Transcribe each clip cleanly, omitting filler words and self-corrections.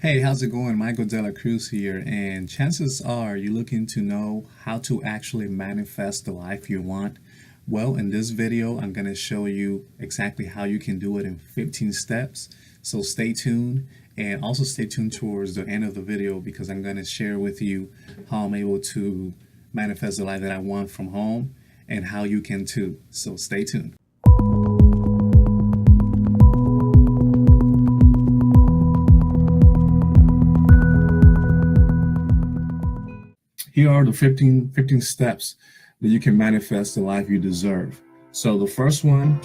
Hey, how's it going? Michael Della Cruz here, and chances are you're looking to know how to actually manifest the life you want. Well, in this video, I'm going to show you exactly how you can do it in 15 steps. So stay tuned, and also stay tuned towards the end of the video because I'm going to share with you how I'm able to manifest the life that I want from home and how you can too. So stay tuned. Here are the 15 steps that you can manifest the life you deserve. So the first one,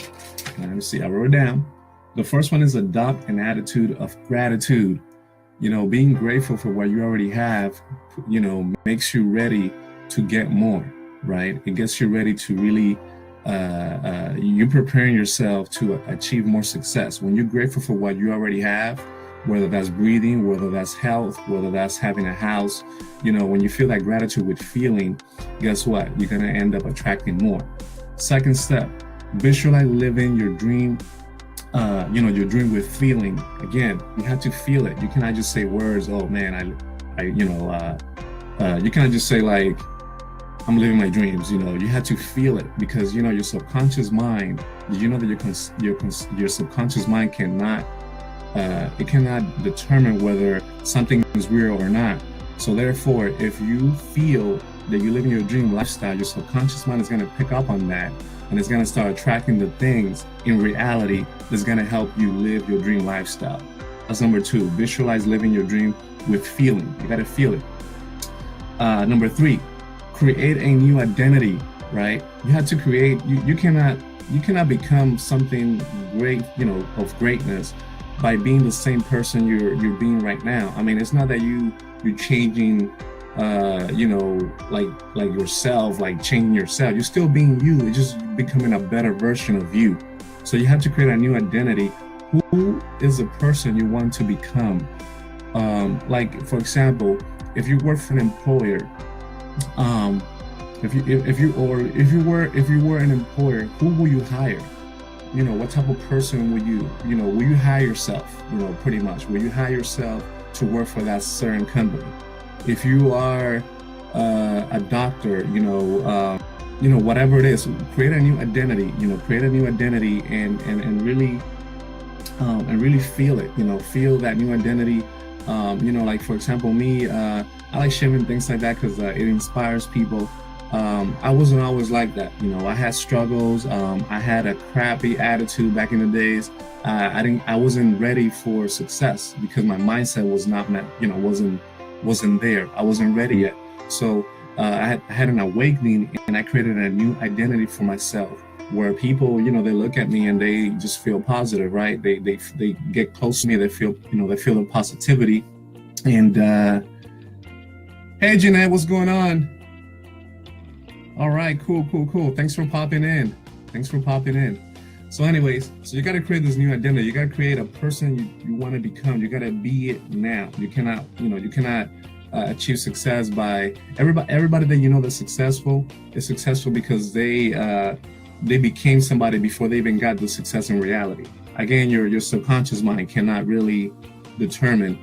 let me see, I wrote it down. The first one is adopt an attitude of gratitude. Being grateful for what you already have, makes you ready to get more, right? It gets you ready to really, you're preparing yourself to achieve more success. When you're grateful for what you already have, whether that's breathing, whether that's health, whether that's having a house, when you feel that gratitude with feeling, guess what? You're going to end up attracting more. Second step, visualize living your dream, your dream with feeling. Again, you have to feel it. You cannot just say words, oh man, you cannot just say like, I'm living my dreams. You have to feel it because, your subconscious mind, did you know that your subconscious mind cannot determine whether something is real or not. So therefore, if you feel that you live in your dream lifestyle, your subconscious mind is going to pick up on that and it's going to start attracting the things in reality that's going to help you live your dream lifestyle. That's number two, visualize living your dream with feeling. You got to feel it. Number three, create a new identity, right? You have to create, you cannot become something great, of greatness by being the same person you're being right now. I mean, it's not that you're changing, like yourself, like changing yourself. You're still being you. It's just becoming a better version of you. So you have to create a new identity. Who is the person you want to become? Like for example, if you work for an employer, if you were an employer, who will you hire? What type of person will you hire yourself, pretty much, will you hire yourself to work for that certain company? If you are a doctor, whatever it is, create a new identity, and really feel it, feel that new identity. Like for example, me, I like sharing things like that because it inspires people. I wasn't always like that. I had struggles. I had a crappy attitude back in the days. I wasn't ready for success because my mindset was not met, wasn't there. I wasn't ready yet. So I had an awakening and I created a new identity for myself where people, they look at me and they just feel positive, right? They get close to me. They feel the positivity. And hey, Jeanette, what's going on? All right, cool. Thanks for popping in. So anyways, so you got to create this new identity. You got to create a person you want to become. You got to be it now. You cannot achieve success by everybody that that's successful is successful because they became somebody before they even got the success in reality. Again, your subconscious mind cannot really determine,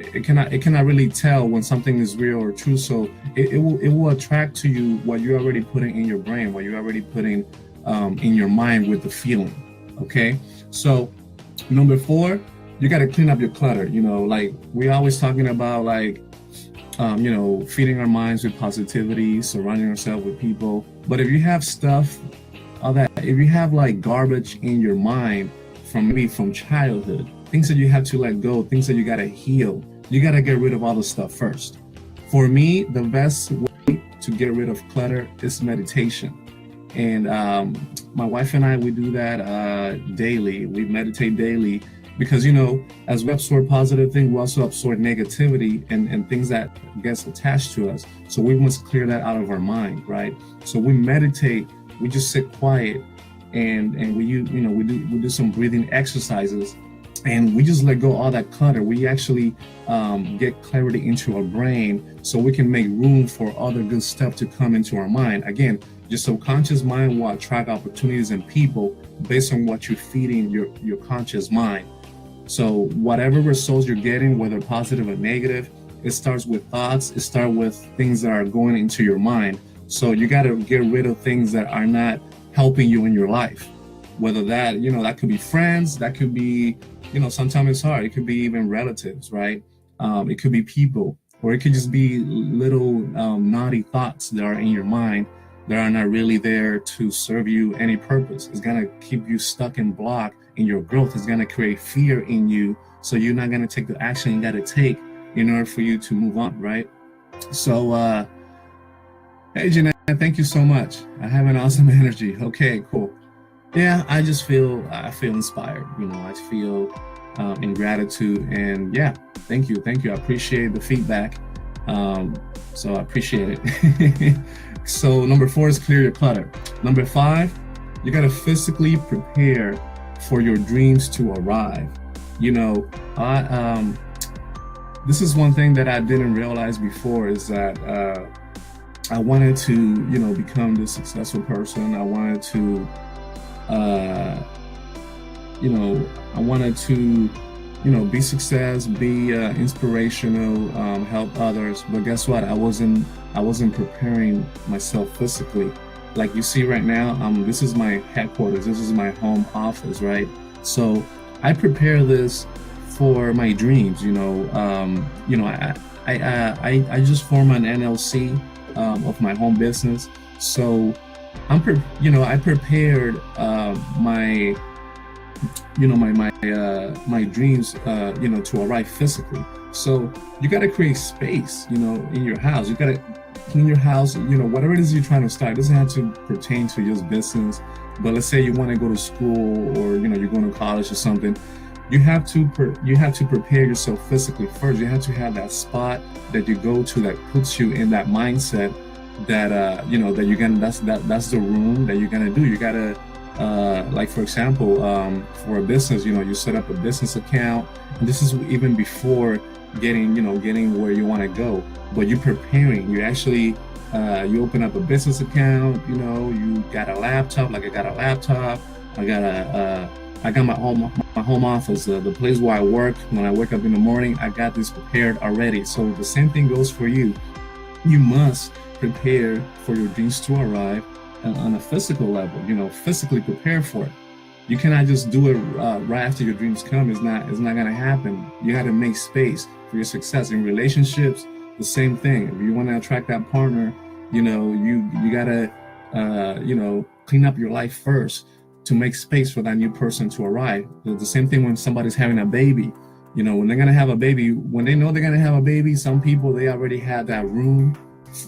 it cannot really tell when something is real or true. So it will attract to you what you're already putting in your brain, what you're already putting in your mind with the feeling. Okay, so number four, you got to clean up your clutter. Like we're always talking about, like feeding our minds with positivity, surrounding ourselves with people. But if you have stuff, if you have like garbage in your mind from childhood, things that you have to let go, things that you got to heal, you got to get rid of all the stuff first. For me, the best way to get rid of clutter is meditation. And my wife and I, we do that daily. We meditate daily because, as we absorb positive things, we also absorb negativity and things that gets attached to us. So we must clear that out of our mind, right? So we meditate, we just sit quiet and we do some breathing exercises. And we just let go all that clutter. We actually get clarity into our brain so we can make room for other good stuff to come into our mind. Again, your subconscious mind will attract opportunities and people based on what you're feeding your conscious mind. So whatever results you're getting, whether positive or negative, it starts with thoughts. It starts with things that are going into your mind. So you got to get rid of things that are not helping you in your life. Whether that, that could be friends, that could be, sometimes it's hard. It could be even relatives, right? It could be people, or it could just be little naughty thoughts that are in your mind that are not really there to serve you any purpose. It's going to keep you stuck and blocked in your growth. It's going to create fear in you. So you're not going to take the action you got to take in order for you to move on, right? So, hey, Jeanette, thank you so much. I have an awesome energy. Okay, cool. Yeah, I feel inspired. I feel in gratitude, and yeah, thank you. I appreciate the feedback. So I appreciate it. So number 4 is clear your clutter. Number 5, you got to physically prepare for your dreams to arrive. This is one thing that I didn't realize before, is that I wanted to, become this successful person. I wanted to, be success, be inspirational, help others. But guess what? I wasn't preparing myself physically. Like you see right now, this is my headquarters. This is my home office, right? So I prepare this for my dreams. I just formed an LLC of my home business. So I prepared my dreams, to arrive physically. So you got to create space, in your house. You got to clean your house, whatever it is you're trying to start. It doesn't have to pertain to just business, but let's say you want to go to school, or, you're going to college or something. You have to prepare yourself physically first. You have to have that spot that you go to that puts you in that mindset that, that you're going to, that's the room that you're going to do. You got to, like for example, for a business, you set up a business account, and this is even before getting where you want to go. But you're preparing. You actually you open up a business account. You got a laptop. Like I got a laptop. I got my home office, the place where I work. When I wake up in the morning, I got this prepared already. So the same thing goes for you. You must prepare for your dreams to arrive on a physical level. Physically prepare for it. You cannot just do it right after your dreams come. It's not going to happen. You got to make space for your success. In relationships, the same thing. If you want to attract that partner, you got to clean up your life first to make space for that new person to arrive. The same thing when somebody's having a baby. When they're going to have a baby, when they know they're going to have a baby, some people, they already have that room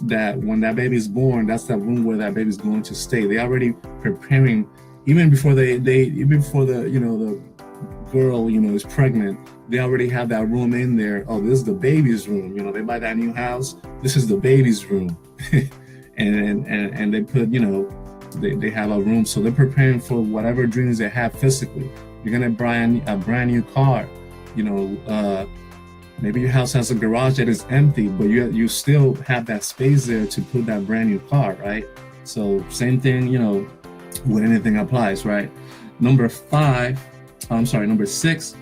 that when that baby is born, that's that room where that baby is going to stay. They already preparing, even before the girl, is pregnant, they already have that room in there. Oh, this is the baby's room. They buy that new house. This is the baby's room. and they put, they have a room. So they're preparing for whatever dreams they have physically. You're going to buy a brand new car. Maybe your house has a garage that is empty, but you still have that space there to put that brand new car, right? So same thing, with anything applies, right? Number 6,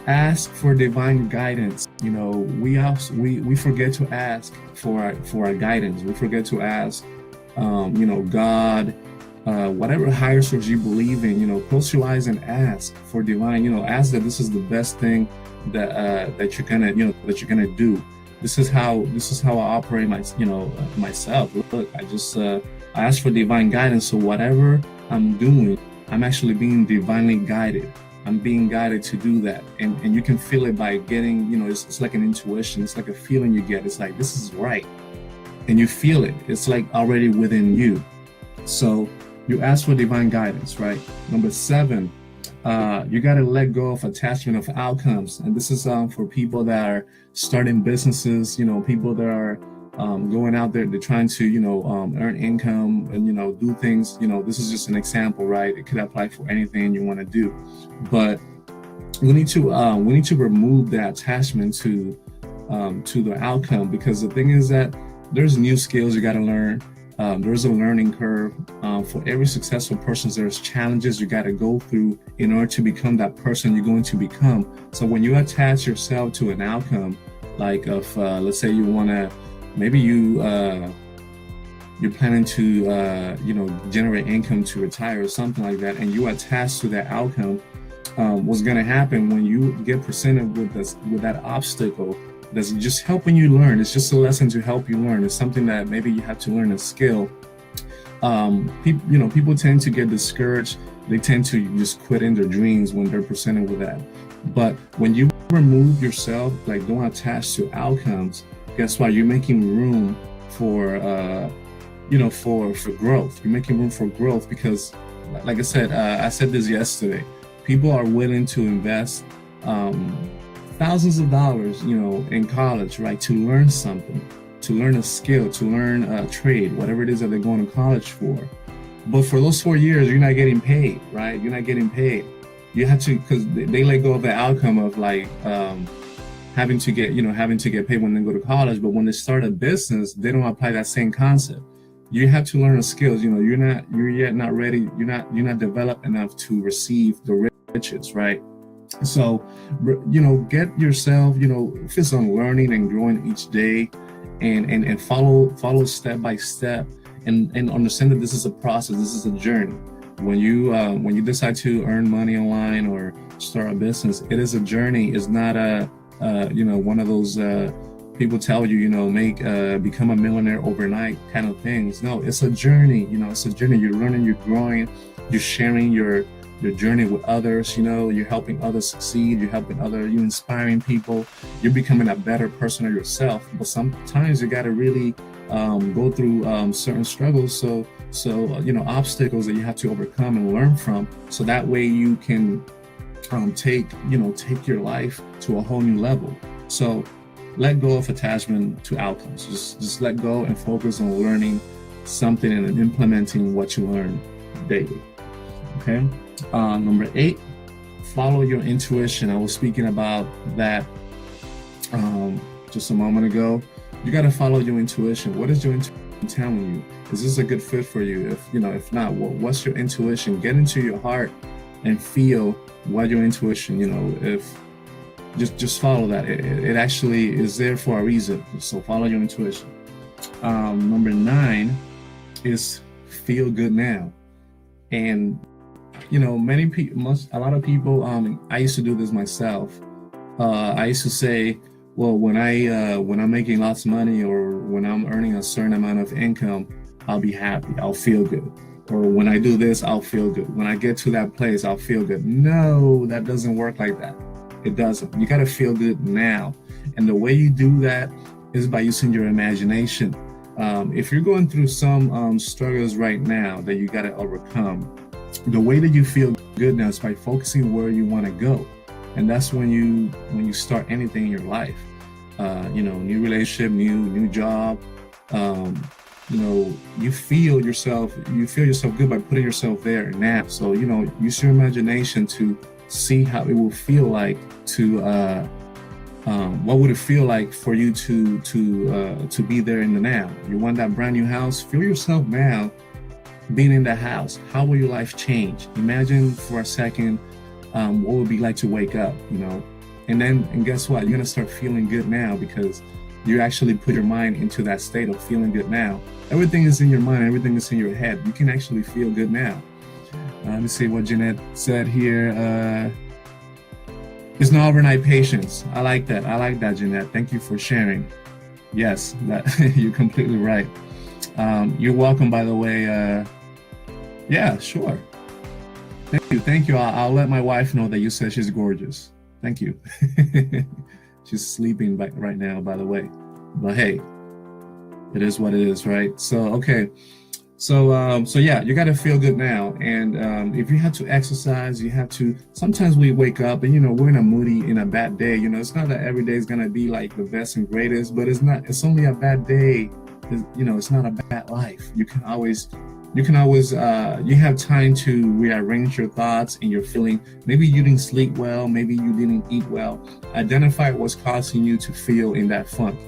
ask for divine guidance. We forget to ask for our guidance. We forget to ask, God, whatever higher source you believe in, close your eyes and ask for divine, ask that this is the best thing that you're gonna do. This is how I operate myself. Look, I ask for divine guidance. So whatever I'm doing, I'm actually being divinely guided. I'm being guided to do that. And you can feel it by getting, it's like an intuition. It's like a feeling you get. It's like, this is right. And you feel it. It's like already within you. So you ask for divine guidance, right? Number 7, you got to let go of attachment of outcomes. And this is for people that are starting businesses, people that are going out there, they're trying to, earn income and, do things. This is just an example, right? It could apply for anything you want to do. But we need to remove that attachment to the outcome, because the thing is that there's new skills you got to learn. There's a learning curve. For every successful person, there's challenges you got to go through in order to become that person you're going to become. So when you attach yourself to an outcome, like if let's say you want to, maybe you're planning to generate income to retire or something like that, and you attach to that outcome, what's going to happen when you get presented with that obstacle that's just helping you learn? It's just a lesson to help you learn. It's something that maybe you have to learn a skill. People tend to get discouraged. They tend to just quit in their dreams when they're presented with that. But when you remove yourself, like don't attach to outcomes, guess what? You're making room for for growth. You're making room for growth because, like I said, I said this yesterday. People are willing to invest thousands of dollars, in college, right, to learn something, to learn a skill, to learn a trade, whatever it is that they're going to college for. But for those 4 years, you're not getting paid, right? You're not getting paid. You have to, because they let go of the outcome of like having to get paid when they go to college. But when they start a business, they don't apply that same concept. You have to learn the skills. You're yet not ready. You're not developed enough to receive the riches, right? So, get yourself, focus on learning and growing each day, and follow step by step, and understand that this is a process. This is a journey. When you decide to earn money online or start a business, it is a journey. It's not one of those people tell you, become a millionaire overnight kind of things. No, it's a journey. It's a journey. You're learning, you're growing, you're sharing your journey with others. You're helping others succeed. You're inspiring people. You're becoming a better person of yourself. But sometimes you got to really go through certain struggles. So obstacles that you have to overcome and learn from. So that way you can take your life to a whole new level. So let go of attachment to outcomes. Just let go and focus on learning something and implementing what you learn daily. Okay. Number 8, follow your intuition. I was speaking about that just a moment ago. You got to follow your intuition. What is your intuition telling you? Is this a good fit for you? If not, what's your intuition? Get into your heart and feel what your intuition. If just follow that. It actually is there for a reason. So follow your intuition. Number 9 is feel good now. And a lot of people, I used to do this myself. I used to say, well, when I'm making lots of money or when I'm earning a certain amount of income, I'll be happy. I'll feel good. Or when I do this, I'll feel good. When I get to that place, I'll feel good. No, that doesn't work like that. It doesn't. You got to feel good now. And the way you do that is by using your imagination. If you're going through some struggles right now that you got to overcome, the way that you feel good now is by focusing where you want to go. And that's when you start anything in your life. New relationship, new job. You feel yourself good by putting yourself there now. So, use your imagination to see how it will feel like what would it feel like for you to be there in the now. You want that brand new house? Feel yourself now being in the house. How will your life change? Imagine for a second what would it be like to wake up, and guess what? You're gonna start feeling good now because you actually put your mind into that state of feeling good now. Everything is in your mind, everything is in your head. You can actually feel good now. Let me see what Jeanette said here. It's not overnight patience. I like that, Jeanette. Thank you for sharing. Yes, you're completely right. You're welcome, by the way. Yeah, sure. Thank you. I'll let my wife know that you said she's gorgeous. Thank you. She's sleeping right now, by the way. But hey, it is what it is, right? So, okay. So yeah, you got to feel good now. And if you have to exercise, you have to, sometimes we wake up and, we're in a bad day. It's not that every day is going to be like the best and greatest, but it's only a bad day. It's not a bad life. You have time to rearrange your thoughts and your feeling. Maybe you didn't sleep well. Maybe you didn't eat well. Identify what's causing you to feel in that funk.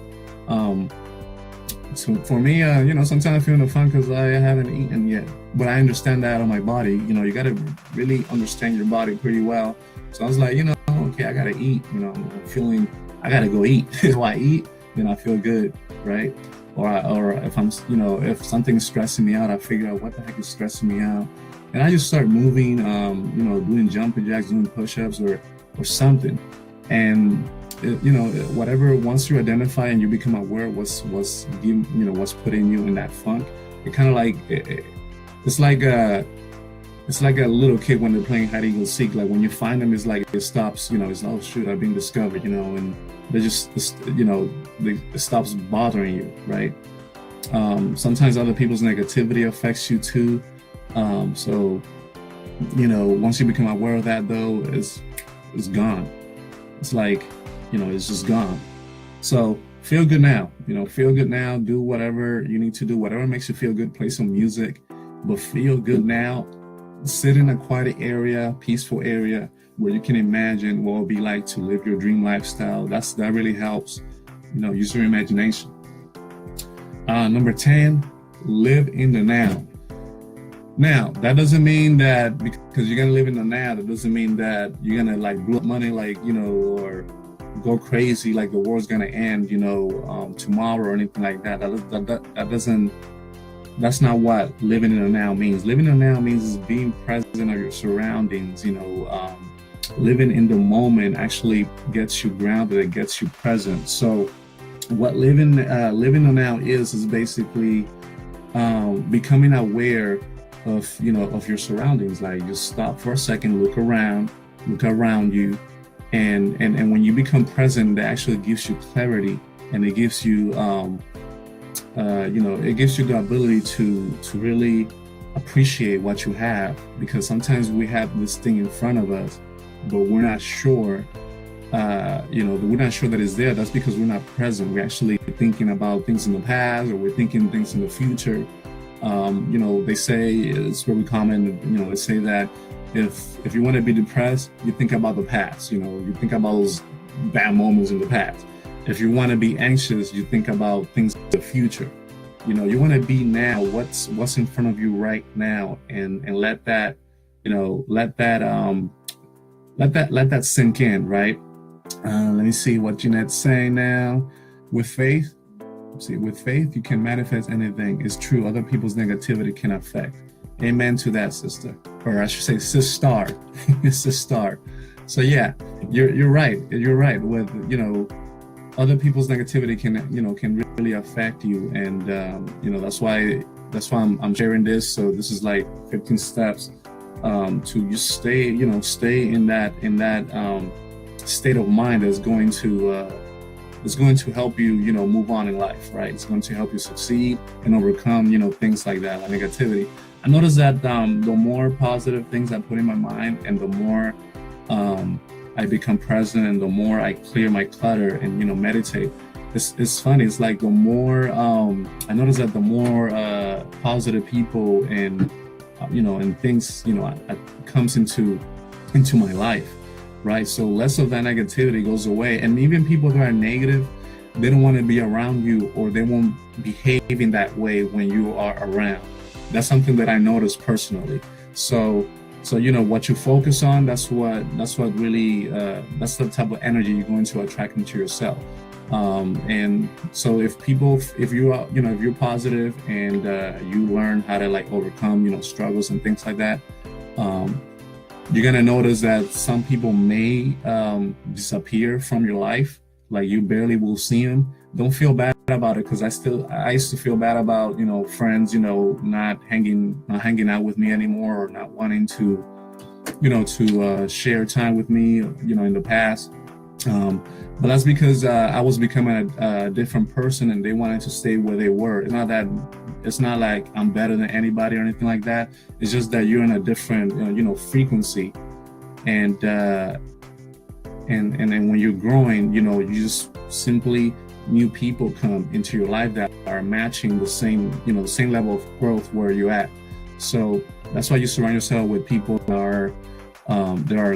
So for me, sometimes I feel in the funk because I haven't eaten yet, but I understand that on my body. You got to really understand your body pretty well. So I was like, okay, I gotta eat. I'm feeling, I gotta go eat. If I eat, then I feel good, right? Or if I'm, if something's stressing me out, I figure out what the heck is stressing me out, and I just start moving, doing jumping jacks, doing push-ups, or something, and whatever. Once you identify and you become aware what's putting you in that funk, it kind of like it's like a little kid when they're playing hide and seek. Like when you find them, it's like it stops. It's like, oh shoot, I've been discovered. And they just it stops bothering you, right? Sometimes other people's negativity affects you too. So once you become aware of that, though, it's gone. It's like it's just gone. So feel good now. Feel good now. Do whatever you need to do. Whatever makes you feel good. Play some music, but feel good now. Sit in a quiet area, peaceful area where you can imagine what it would be like to live your dream lifestyle. That really helps. Use your imagination. Number 10, live in the now. Now, that doesn't mean that because you're gonna live in the now, that doesn't mean that you're gonna like blow up money, or go crazy like the world's gonna end, tomorrow or anything like that. That doesn't. That's not what living in the now means. Living in the now means being present of your surroundings. Living in the moment actually gets you grounded. It gets you present. So, what living the now is basically becoming aware of your surroundings. Like just stop for a second, look around you, and when you become present, that actually gives you clarity, and it gives you it gives you the ability to really appreciate what you have, because sometimes we have this thing in front of us, but we're not sure. We're not sure that it's there. That's because we're not present. We're actually thinking about things in the past, or we're thinking things in the future. They say, it's very common, they say that if you want to be depressed, you think about the past, you think about those bad moments in the past. If you want to be anxious, you think about things in the future. You want to be now, what's in front of you right now, and let that sink in, right? Let me see what Jeanette's saying now. With faith, you can manifest anything. It's true. Other people's negativity can affect. Amen to that, sister. Or I should say, sister. Sister. So yeah, you're right. You're right. With other people's negativity can really affect you, and that's why I'm sharing this. So this is like 15 steps to just stay in that state of mind that's going to help you move on in life, right? It's going to help you succeed and overcome things like that, like negativity. I noticed that the more positive things I put in my mind, and the more I become present, and the more I clear my clutter and meditate. It's funny. It's like the more I notice that the more positive people and things comes into my life, right? So less of that negativity goes away, and even people that are negative, they don't want to be around you, or they won't behave in that way when you are around. That's something that I noticed personally. So what you focus on, that's what really that's the type of energy you're going to attract into yourself. And so if you're positive, and you learn how to overcome struggles and things like that, you're gonna notice that some people may disappear from your life, like you barely will see them. Don't feel bad about it, because I used to feel bad about friends not hanging out with me anymore, or not wanting to share time with me in the past. But that's because I was becoming a different person, and they wanted to stay where they were. It's not like I'm better than anybody or anything like that. It's just that you're in a different frequency, and then when you're growing, you just simply, new people come into your life that are matching the same level of growth where you're at. So that's why you surround yourself with people that are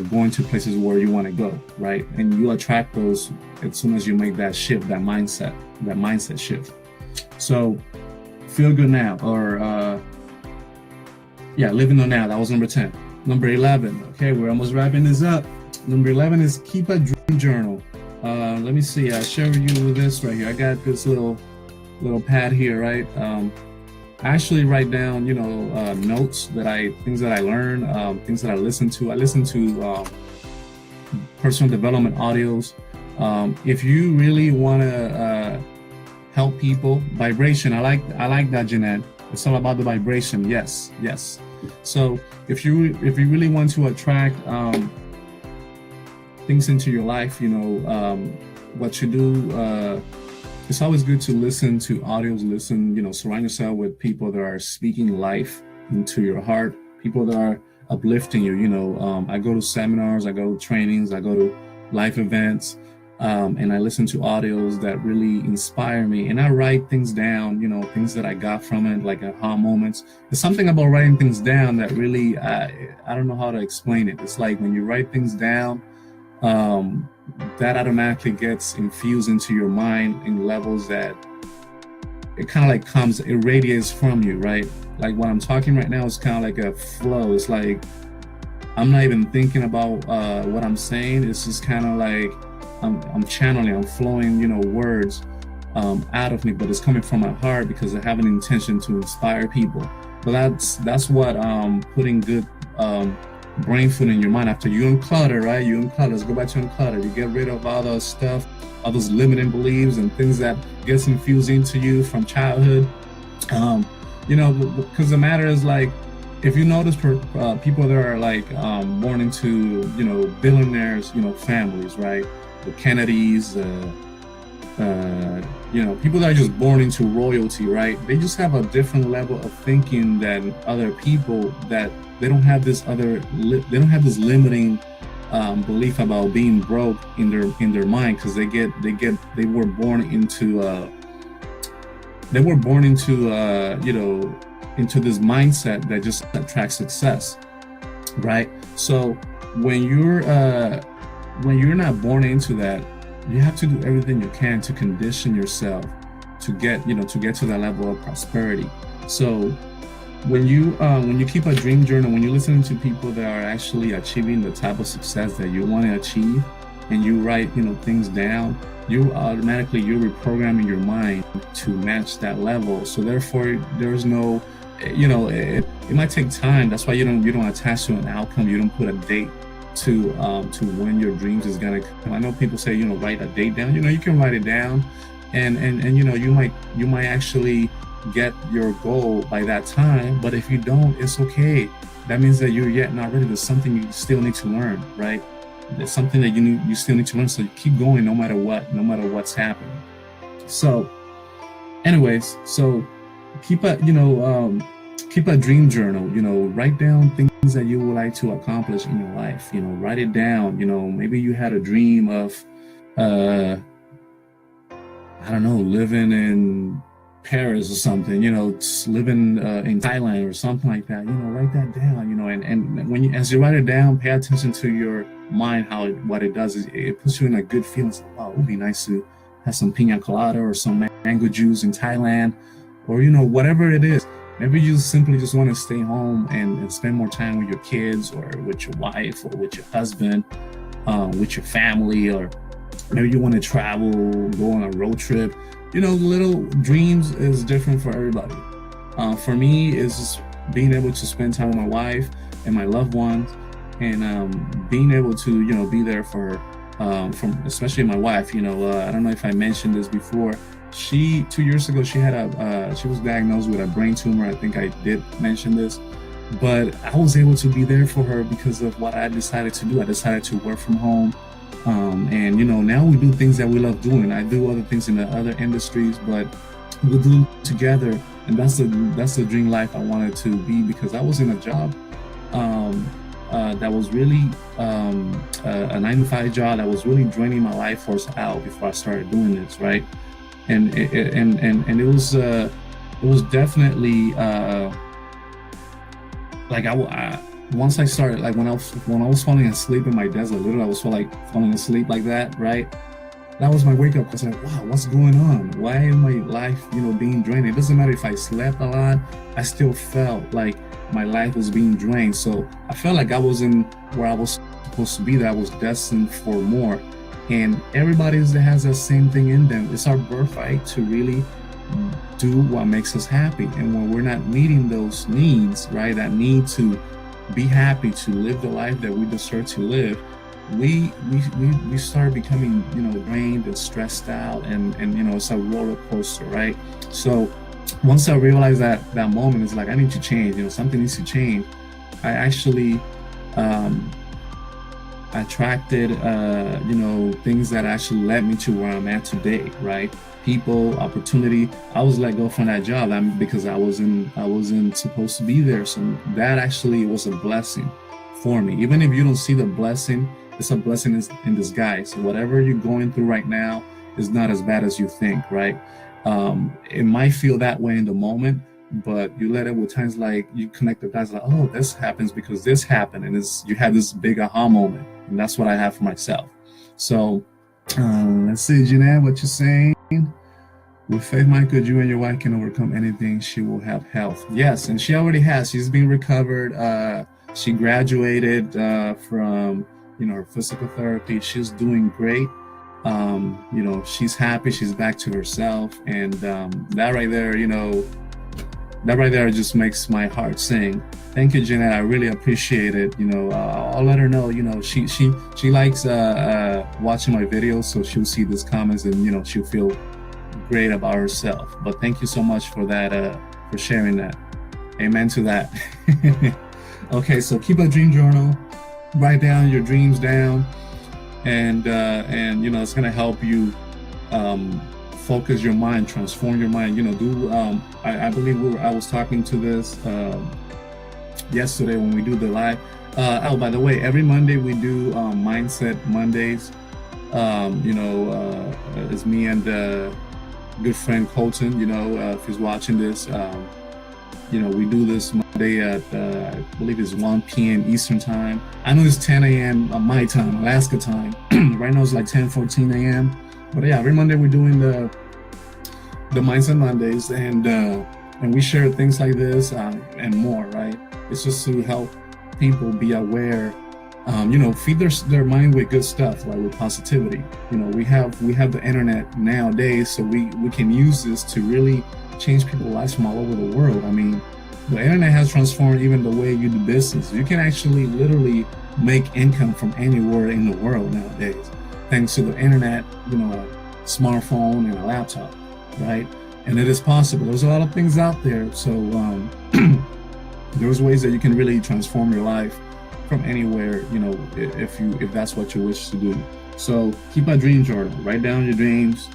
going to places where you want to go, right? And you attract those as soon as you make that shift, that mindset shift. So feel good now, or living on now. That was number 10. Number 11. Okay, we're almost wrapping this up. Number 11 is keep a dream journal. Let me see. I'll share with you with this right here. I got this little pad here, right? I actually write down, notes things that I learn, things that I listen to. I listen to personal development audios. If you really want to help people, vibration. I like that, Jeanette. It's all about the vibration. Yes. So if you really want to attract things into your life, what you do. It's always good to listen to audios. Surround yourself with people that are speaking life into your heart. People that are uplifting you. I go to seminars, I go to trainings, I go to life events. And I listen to audios that really inspire me, and I write things down, things that I got from it, like aha moments. There's something about writing things down that really, I don't know how to explain it. It's like when you write things down, that automatically gets infused into your mind in levels that it kind of like it radiates from you, right? Like what I'm talking right now is kind of like a flow. It's like I'm not even thinking about what I'm saying. It's just kind of like I'm channeling, I'm flowing, words out of me, but it's coming from my heart because I have an intention to inspire people. But that's what putting good brain food in your mind. After you unclutter, right? You unclutter. Let's go back to unclutter. You get rid of all those stuff, all those limiting beliefs and things that gets infused into you from childhood. Because the matter is, like, if you notice people that are like born into billionaires, families, right? The Kennedys, people that are just born into royalty, right? They just have a different level of thinking than other people, that they don't have this limiting belief about being broke in their mind, because they were born into into this mindset that just attracts success, right? So when you're not born into that, you have to do everything you can to condition yourself to get to that level of prosperity. So when you keep a dream journal, when you listen to people that are actually achieving the type of success that you want to achieve, and you write things down, you're reprogramming your mind to match that level. So therefore, there's no, it might take time. That's why you don't attach to an outcome. You don't put a date to when your dreams is gonna come. I know people say write a date down. You can write it down, and you might actually get your goal by that time. But if you don't, it's okay. That means that you're yet not ready. There's something you still need to learn, right? There's something that you still need to learn. So you keep going no matter what's happening. So anyways, keep a dream journal. Write down things that you would like to accomplish in your life. Write it down. Maybe you had a dream of I don't know, living in Paris or something, living in Thailand or something like that. Write that down. And when as you write it down, pay attention to your mind. What it does is it puts you in a good feeling. It's like, wow, it would be nice to have some pina colada or some mango juice in Thailand, or whatever it is. Maybe you simply just want to stay home and spend more time with your kids, or with your wife, or with your husband, with your family, or maybe you want to travel, go on a road trip. Little dreams is different for everybody. For me, it's just being able to spend time with my wife and my loved ones, and being able to be there for her, especially my wife. I don't know if I mentioned this before. 2 years ago, she was diagnosed with a brain tumor. I think I did mention this, but I was able to be there for her because of what I decided to do. I decided to work from home. And now we do things that we love doing. I do other things in the other industries, but we do them together, and that's the dream life I wanted to be, because I was in a job that was really a 9-to-5 job that was really draining my life force out before I started doing this, right? And it was definitely like I once I started, like when I was falling asleep in my desk, literally I was falling asleep like that, right? That was my wake up. I was like, wow, what's going on? Why is my life, being drained? It doesn't matter if I slept a lot. I still felt like my life was being drained. So I felt like I wasn't where I was supposed to be, that I was destined for more. And everybody that has that same thing in them. It's our birthright to really do what makes us happy. And when we're not meeting those needs, right, that need to be happy, to live the life that we deserve to live, we start becoming, drained and stressed out, and it's a roller coaster, right? So once I realized that moment is like, I need to change, something needs to change. I actually attracted things that actually led me to where I'm at today, right? People, opportunity. I was let go from that job because I wasn't supposed to be there. So that actually was a blessing for me. Even if you don't see the blessing, it's a blessing in disguise. So whatever you're going through right now is not as bad as you think, right? It might feel that way in the moment, but you let it with times, like you connect the dots, like, oh, this happens because this happened, and you have this big aha moment, and that's what I have for myself. So let's see, Jeanette, what you're saying. With faith, Michael, you and your wife can overcome anything. She will have health. Yes, and she already has. She's been recovered. She graduated from her physical therapy. She's doing great. She's happy. She's back to herself, and that right there just makes my heart sing. Thank you, Jeanette. I really appreciate it. I'll let her know. She likes watching my videos, so she'll see these comments, and she'll feel great about herself. But thank you so much for that, for sharing that. Amen to that. Okay, so keep a dream journal. Write down your dreams down, and it's gonna help you focus your mind, transform your mind. I believe I was talking to this yesterday when we do the live. By the way, every Monday we do Mindset Mondays. It's me and good friend Colton. If he's watching this, we do this Monday at I believe it's 1 p.m. Eastern time. I know it's 10 a.m. My time, Alaska time. Right now it's like 10:14 a.m. But yeah, every Monday we're doing the Mindset Mondays, and we share things like this and more, right? It's just to help people be aware, feed their mind with good stuff, right? With positivity. We have the internet nowadays, so we can use this to really change people's lives from all over the world. I mean, the internet has transformed even the way you do business. You can actually literally make income from anywhere in the world nowadays, thanks to the internet, a smartphone and a laptop, right? And it is possible. There's a lot of things out there. So there's ways that you can really transform your life from anywhere, if that's what you wish to do. So keep a dream journal. Write down your dreams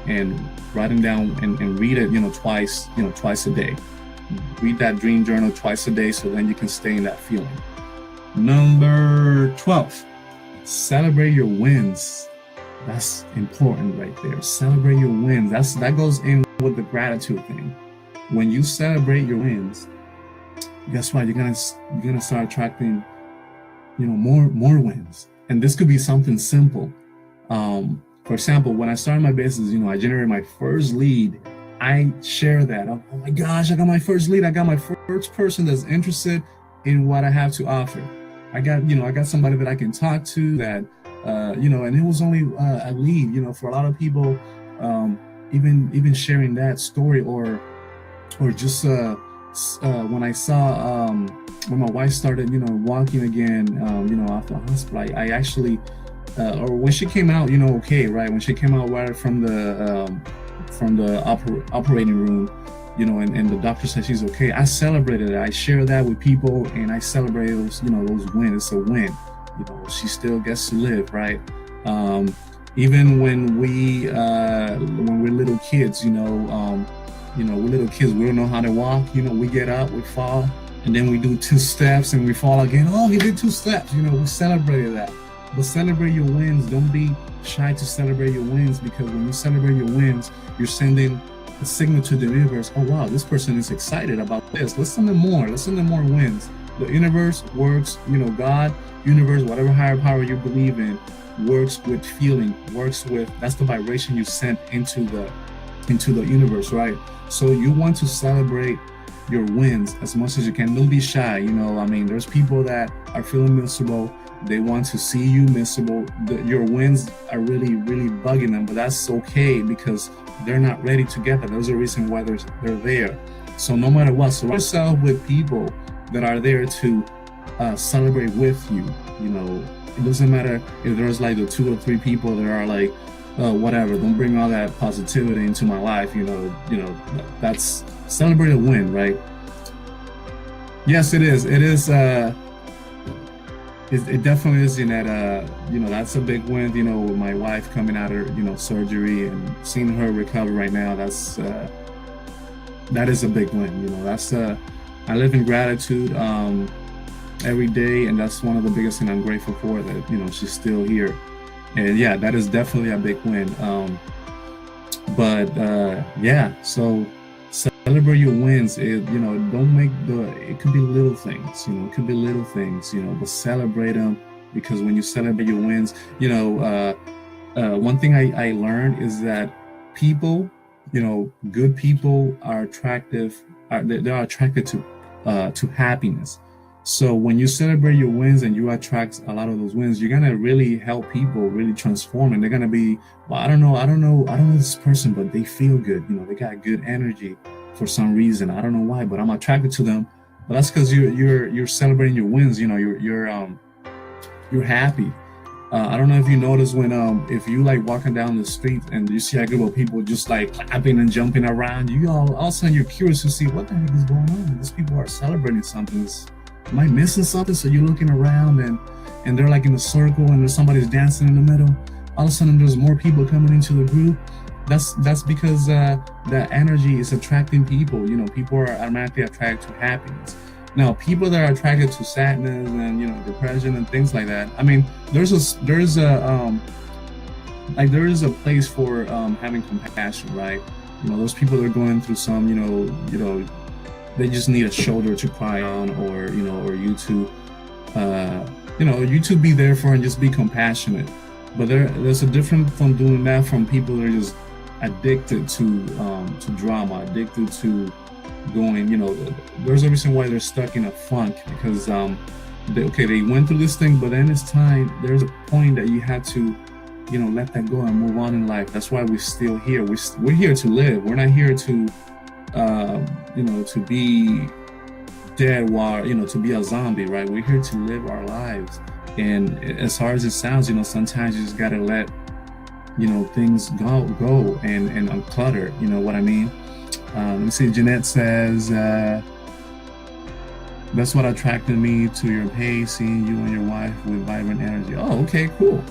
and write them down and read it, twice a day. Read that dream journal twice a day, so then you can stay in that feeling. Number 12, celebrate your wins. That's important right there. Celebrate your wins. That goes in with the gratitude thing. When you celebrate your wins, guess what? You're gonna start attracting, more wins. And this could be something simple. For example, when I started my business, I generated my first lead. I share that. Oh my gosh, I got my first lead. I got my first person that's interested in what I have to offer. I got somebody that I can talk to that, and it was only a lead, for a lot of people, even sharing that story or just when I saw when my wife started, walking again, after the hospital, I actually, or when she came out, okay, right, when she came out right from the operating room, and the doctor said she's okay, I celebrated it. I share that with people, and I celebrate those, those wins. It's a win. She still gets to live, right? Even when we're little kids, we're little kids, we don't know how to walk, we get up, we fall, and then we do 2 steps and we fall again. Oh, you did 2 steps, we celebrated that. But celebrate your wins. Don't be shy to celebrate your wins, because when you celebrate your wins, you're sending a signal to the universe. Oh wow, this person is excited about this. Listen to more wins. The universe works, God, universe, whatever higher power you believe in, works with feeling, that's the vibration you sent into the universe, right? So you want to celebrate your wins as much as you can. Don't be shy. I mean, there's people that are feeling miserable. They want to see you miserable. Your wins are really, really bugging them, but that's okay because they're not ready to get that. There's a reason why they're there. So no matter what, surround yourself with people that are there to celebrate with you. It doesn't matter if there's like the 2 or 3 people that are like, whatever, don't bring all that positivity into my life. That's celebrate a win, right? Yes, it is. It is. It definitely is. That's a big win. With my wife coming out of surgery and seeing her recover right now. That is a big win. I live in gratitude every day, and that's one of the biggest things I'm grateful for. That she's still here, and yeah, that is definitely a big win. So celebrate your wins. Don't make it could be little things. It could be little things. But celebrate them, because when you celebrate your wins, one thing I learned is that people, good people are attractive. They're attracted to happiness. So when you celebrate your wins and you attract a lot of those wins, you're gonna really help people really transform, and they're gonna be, well, I don't know this person, but they feel good. They got good energy for some reason. I don't know why, but I'm attracted to them. But that's because you're celebrating your wins. You're happy. I don't know if you notice when if you like walking down the street and you see a group of people just like clapping and jumping around, all of a sudden you're curious to see what the heck is going on. These people are celebrating something. Am I missing something? So you're looking around and they're like in a circle and there's somebody's dancing in the middle. All of a sudden there's more people coming into the group. That's because that energy is attracting people. People are automatically attracted to happiness. Now, people that are attracted to sadness and depression and things like that. I mean, there is a place for having compassion, right? Those people that are going through some, they just need a shoulder to cry on, or you to be there for and just be compassionate. But there's a difference from doing that from people that are just addicted to drama, addicted to going, there's a reason why they're stuck in a funk, because they went through this thing, but then it's time, there's a point that you have to let that go and move on in life. That's why we're still here. We're here to live. We're not here to to be dead, while to be a zombie, right? We're here to live our lives. And as hard as it sounds, sometimes you just gotta let things go and unclutter. You know what I mean? Let me see. Jeanette says, that's what attracted me to your page, seeing you and your wife with vibrant energy. Oh, okay, cool.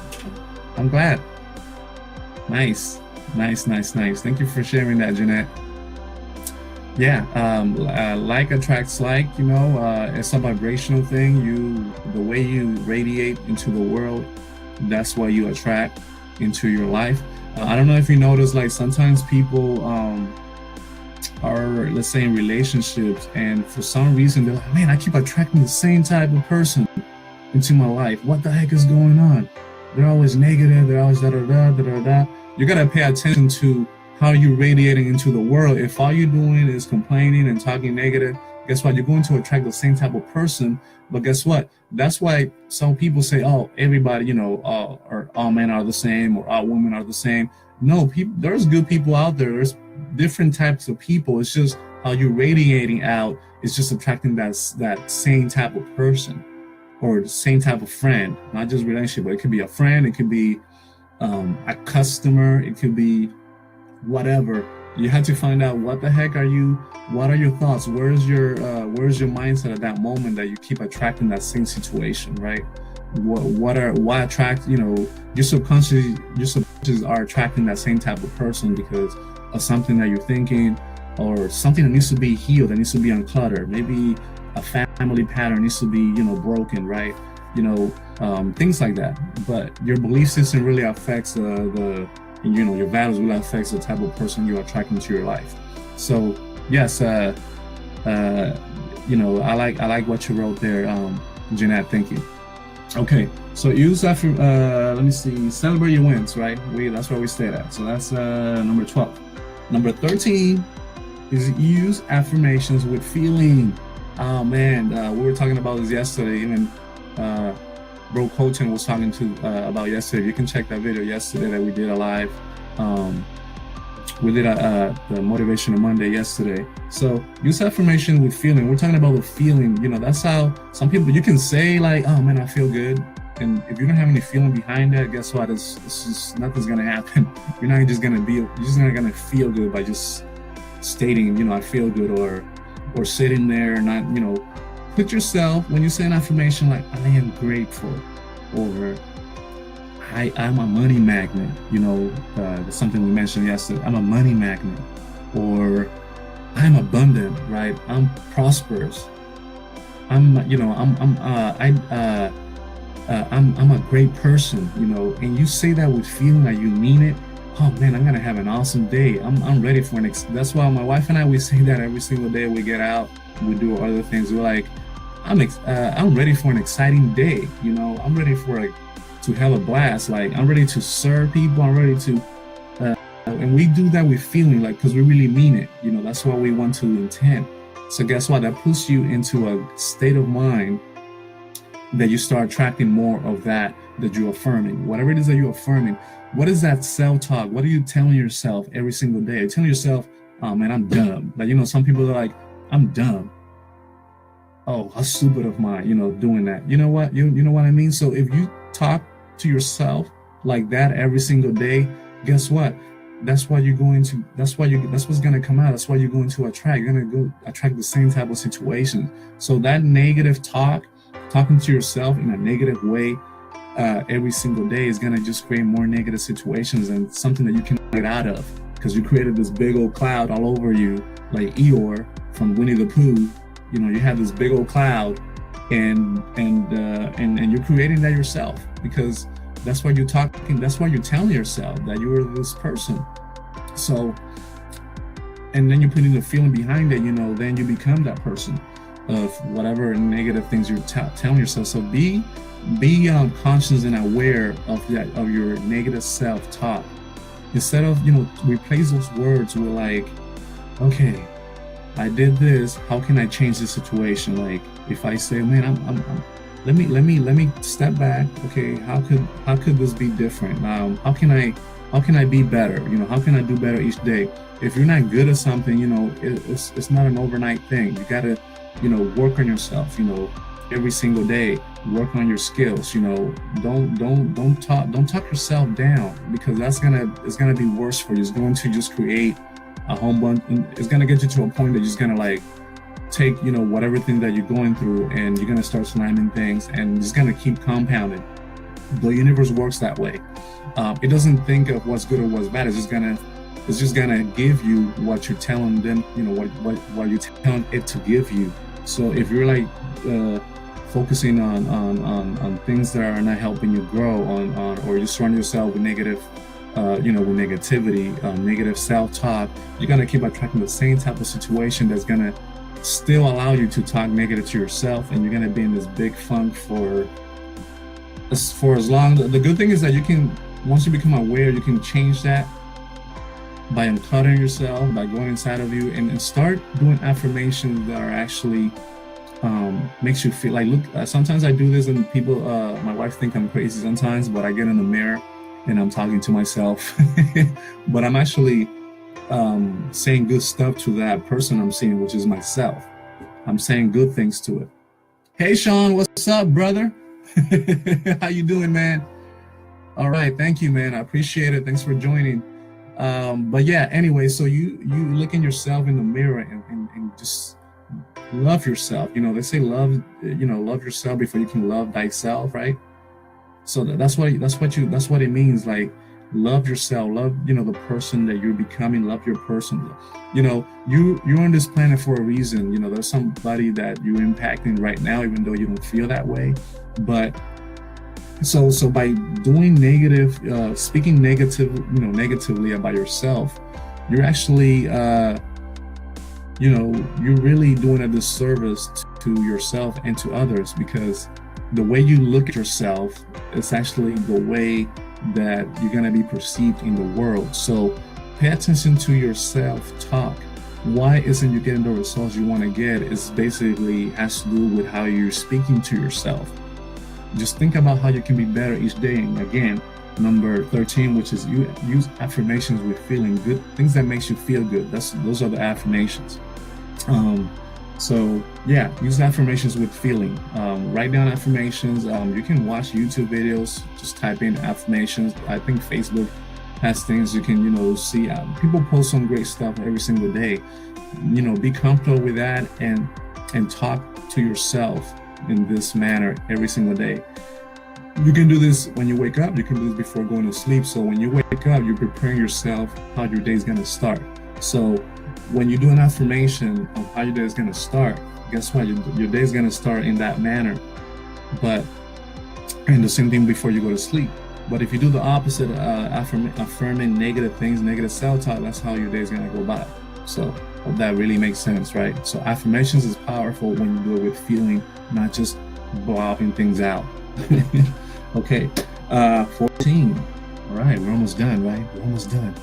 I'm glad. Nice. Thank you for sharing that, Jeanette. Yeah, like attracts like, it's a vibrational thing. The way you radiate into the world, that's what you attract into your life. I don't know if you notice, like sometimes people are, let's say, in relationships, and for some reason they're like, man, I keep attracting the same type of person into my life. What the heck is going on? They're always negative. They're always da-da-da. You got to pay attention to how you're radiating into the world. If all you're doing is complaining and talking negative, guess what? You're going to attract the same type of person. But guess what? That's why some people say, oh, everybody, or all men are the same, or all women are the same. No, there's good people out there. There's different types of people. It's just how you're radiating out. It's just attracting that same type of person, or the same type of friend. Not just relationship, but it could be a friend. It could be a customer. It could be whatever. You have to find out what the heck what are your thoughts? Where's your mindset at that moment that you keep attracting that same situation, right? Why attract, your subconscious are attracting that same type of person because of something that you're thinking, or something that needs to be healed, that needs to be uncluttered. Maybe a family pattern needs to be, broken, right? Things like that. But your belief system really affects your values really affects the type of person you're attracting to your life. So yes, I like what you wrote there, Jeanette. Thank you. Okay, so use after. Let me see. Celebrate your wins, right? That's where we stayed at. So that's number 12. Number 13 is use affirmations with feeling. Oh man, we were talking about this yesterday. Even uh, Bro Coaching was talking to about yesterday. You can check that video yesterday that we did a live. Um, we did the motivational Monday yesterday. So use affirmation with feeling. We're talking about the feeling. You know, that's how some people, you can say like, "Oh man, I feel good," and if you don't have any feeling behind that, guess what? It's just nothing's gonna happen. You're not just gonna be. You're just not gonna feel good by just stating, you know, I feel good, or sitting there and not, you know, put yourself, when you say an affirmation like I am grateful, or I'm a money magnet, you know, something we mentioned yesterday, I'm a money magnet, or I'm abundant, right? I'm prosperous. I'm, you know, I'm a great person, you know, and you say that with feeling like you mean it. Oh man, I'm gonna have an awesome day. I'm ready for that's why my wife and I, we say that every single day we get out, we do other things. We're like, I'm ready for an exciting day. You know, I'm ready for to have a blast. Like I'm ready to serve people. I'm ready to, and we do that with feeling like, because we really mean it. You know, that's what we want to intend. So guess what? That puts you into a state of mind that you start attracting more of that you're affirming. Whatever it is that you're affirming, what is that self-talk? What are you telling yourself every single day? You're telling yourself, oh man, I'm dumb. Like, you know, some people are like, I'm dumb. Oh, how stupid of mine, you know, doing that. You know what? You know what I mean? So if you talk to yourself like that every single day, guess what? That's what's gonna come out. That's what you're going to attract. You're gonna go attract the same type of situation. So that negative talk, talking to yourself in a negative way every single day, is gonna just create more negative situations and something that you can get out of, because you created this big old cloud all over you, like Eeyore from Winnie the Pooh. You know, you have this big old cloud, and you're creating that yourself, because that's what you're talking. That's what you're telling yourself, that you're this person. So, and then you're putting the feeling behind it. You know, then you become that person of whatever negative things you're telling yourself. So be conscious and aware of that, of your negative self-talk. Instead of, you know, replace those words with like, okay, I did this. How can I change the situation? Like if I say, man, let me step back. Okay, how could this be different? How can I be better? You know, how can I do better each day? If you're not good at something, you know, it's not an overnight thing. You gotta, you know, work on yourself. You know, every single day, work on your skills. You know, don't talk yourself down, because it's gonna be worse for you. It's going to just create a whole bunch. It's gonna get you to a point that you're just gonna like take, you know, whatever thing that you're going through, and you're gonna start slamming things, and it's gonna keep compounding. The universe works that way. It doesn't think of what's good or what's bad. It's just gonna give you what you're telling them. You know, what you're telling it to give you. So if you're like focusing on things that are not helping you grow, or you surround yourself with negative, you know, with negativity, negative self-talk, you're gonna keep attracting the same type of situation that's gonna still allow you to talk negative to yourself, and you're gonna be in this big funk for as long. The good thing is that you can, once you become aware, you can change that by uncluttering yourself, by going inside of you, and start doing affirmations that are actually makes you feel like, look, sometimes I do this and people, my wife think I'm crazy sometimes, but I get in the mirror and I'm talking to myself, but I'm actually saying good stuff to that person I'm seeing, which is myself. I'm saying good things to it. Hey Sean, what's up, brother? How you doing, man? All right, thank you, man. I appreciate it. Thanks for joining. But yeah, anyway, so you look in yourself in the mirror and just love yourself. You know, they say love yourself before you can love thyself, right? So that's what it means. Like, love yourself, love, you know, the person that you're becoming, love your person. You know, you're on this planet for a reason. You know, there's somebody that you're impacting right now, even though you don't feel that way. But so by doing negative, speaking negatively about yourself, you're actually you know, you're really doing a disservice to yourself and to others, because the way you look at yourself is actually the way that you're going to be perceived in the world. So pay attention to your self-talk. Why isn't you getting the results you want to get? Is basically has to do with how you're speaking to yourself. Just think about how you can be better each day. And again, number 13, which is you use affirmations with feeling good, things that makes you feel good. Those are the affirmations. So yeah, use affirmations with feeling. Write down affirmations. You can watch YouTube videos. Just type in affirmations. I think Facebook has things you can, see. People post some great stuff every single day. Be comfortable with that and talk to yourself in this manner every single day. You can do this when you wake up. You can do this before going to sleep. So when you wake up, you're preparing yourself how your day is going to start. So when you do an affirmation of how your day is going to start, guess what? Your day is going to start in that manner. And the same thing before you go to sleep. But if you do the opposite, affirming negative things, negative self-talk, that's how your day is going to go by. So hope that really makes sense, right? So affirmations is powerful when you do it with feeling, not just blocking things out. Okay, 14. All right, we're almost done, right? We're almost done.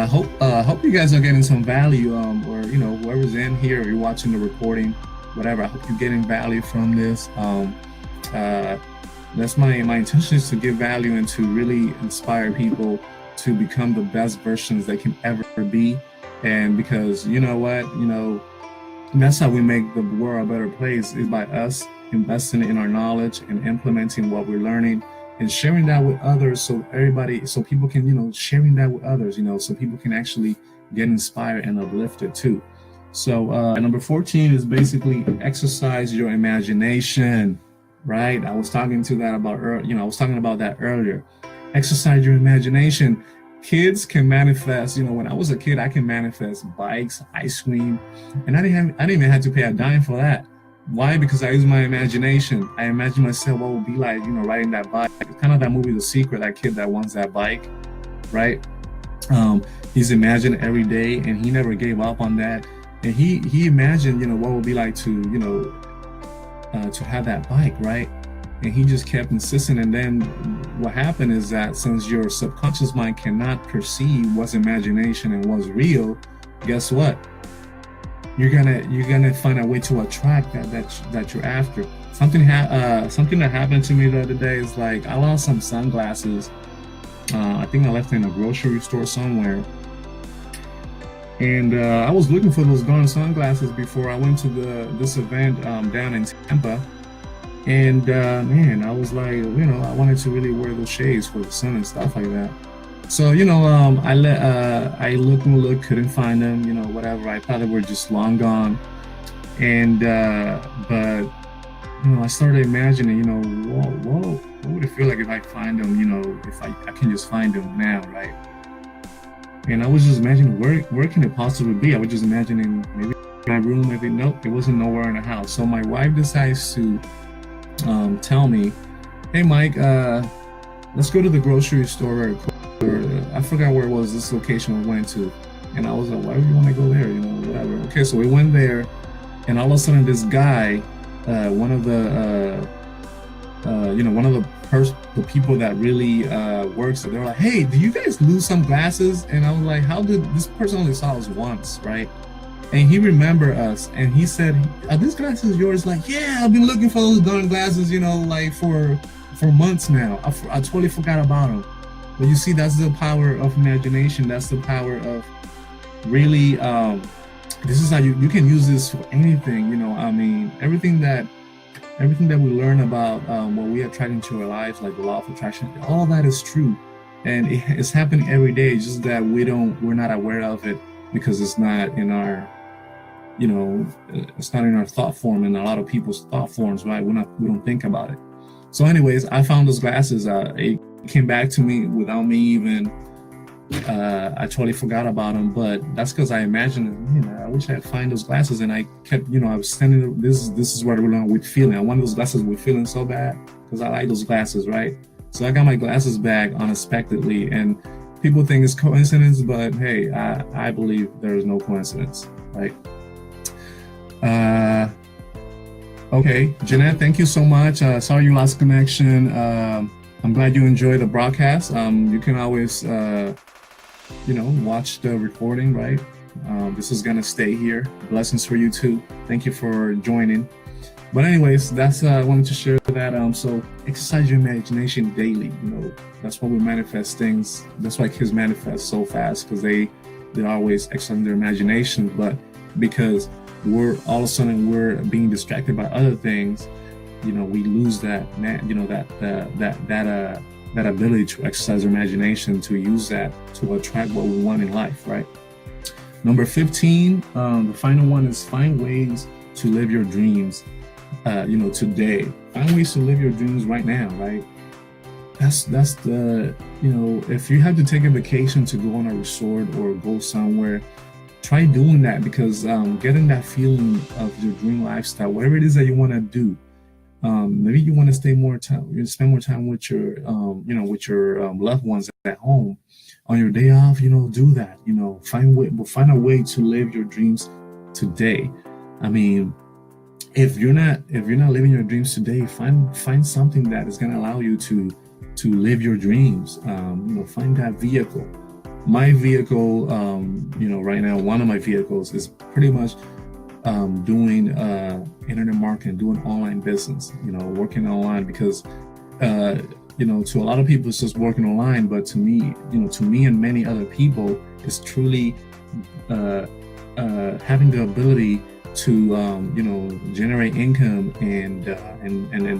Hope you guys are getting some value, or whoever's in here, or you're watching the recording, whatever. I hope you're getting value from this. That's my intention, is to give value and to really inspire people to become the best versions they can ever be. And because you know what, that's how we make the world a better place, is by us investing in our knowledge and implementing what we're learning and sharing that with others, so people can, sharing that with others, so people can actually get inspired and uplifted too. So number 14 is basically exercise your imagination, right? I was talking about that earlier. Exercise your imagination. Kids can manifest, when I was a kid, I can manifest bikes, ice cream, and I didn't even have to pay a dime for that. Why? Because I use my imagination. I imagine myself what it would be like, riding that bike. It's kind of that movie, The Secret, that kid that wants that bike, right? He's imagined every day, and he never gave up on that. And he imagined, what it would be like to have that bike, right? And he just kept insisting. And then what happened is that since your subconscious mind cannot perceive what's imagination and what's real, guess what? You're gonna find a way to attract that you're after. Something that happened to me the other day is like I lost some sunglasses. I think I left in a grocery store somewhere, and I was looking for those darn sunglasses before I went to this event down in Tampa. And man, I was like, I wanted to really wear those shades for the sun and stuff like that. So, I looked and looked, couldn't find them, whatever. I thought they were just long gone. And, but, I started imagining, what would it feel like if I find them, if I can just find them now, right? And I was just imagining, where can it possibly be? I was just imagining maybe my room, maybe, nope, it wasn't nowhere in the house. So my wife decides to tell me, hey, Mike, let's go to the grocery store. I forgot where it was, this location we went to, and I was like, why would you want to go there, whatever. Okay, so we went there, and all of a sudden this guy, one of the people that really works, they were like, hey, do you guys lose some glasses? And I was like, how did this person only saw us once, right? And he remembered us, and he said, are these glasses yours? Like, yeah, I've been looking for those darn glasses, like for months now. I totally forgot about them. But you see, that's the power of imagination. That's the power of really, this is how you can use this for anything, everything that we learn about what we attract into our lives, like the law of attraction, all that is true. And it's happening every day. It's just that we're not aware of it because it's not in our, it's not in our thought form, and a lot of people's thought forms, right? We don't think about it. So anyways, I found those glasses. It came back to me without me even, I totally forgot about them, but that's because I imagined, I wish I had find those glasses, and I kept, I was standing, this is what we're learning with feeling. I want those glasses with feeling so bad because I like those glasses, right? So I got my glasses back unexpectedly, and people think it's coincidence, but hey, I believe there is no coincidence, right? Okay, Jeanette, thank you so much. Sorry you lost connection. I'm glad you enjoyed the broadcast. You can always, watch the recording, right? This is gonna stay here. Blessings for you too. Thank you for joining. But anyways, that's I wanted to share that. So exercise your imagination daily. That's why we manifest things. That's why kids manifest so fast because they're always exercising their imagination. But because we're all of a sudden we're being distracted by other things, we lose that that ability to exercise our imagination, to use that to attract what we want in life, right? Number 15, the final one is find ways to live your dreams. Today. Find ways to live your dreams right now, right? That's the if you have to take a vacation to go on a resort or go somewhere, try doing that because getting that feeling of your dream lifestyle, whatever it is that you want to do. Maybe you want to spend more time with your loved ones at home on your day off. Do that. Find a way to live your dreams today. I mean, if you're not living your dreams today, find something that is going to allow you to live your dreams. Find that vehicle. My vehicle, right now, one of my vehicles is pretty much doing internet marketing, doing online business. Working online because to a lot of people it's just working online, but to me and many other people, it's truly having the ability to generate income and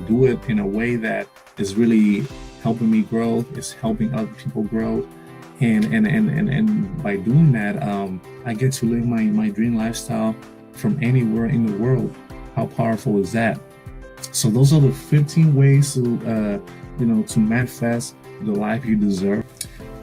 do it in a way that is really helping me grow, is helping other people grow, and by doing that, I get to live my dream lifestyle from anywhere in the world. How powerful is that? So those are the 15 ways to manifest the life you deserve.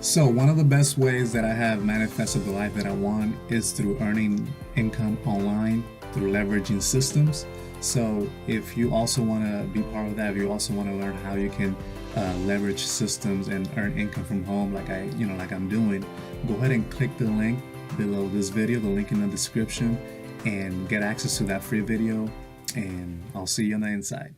So one of the best ways that I have manifested the life that I want is through earning income online, through leveraging systems. So if you also want to be part of that, if you also want to learn how you can leverage systems and earn income from home, like I'm doing, go ahead and click the link below this video, the link in the description, and get access to that free video. And I'll see you on the inside.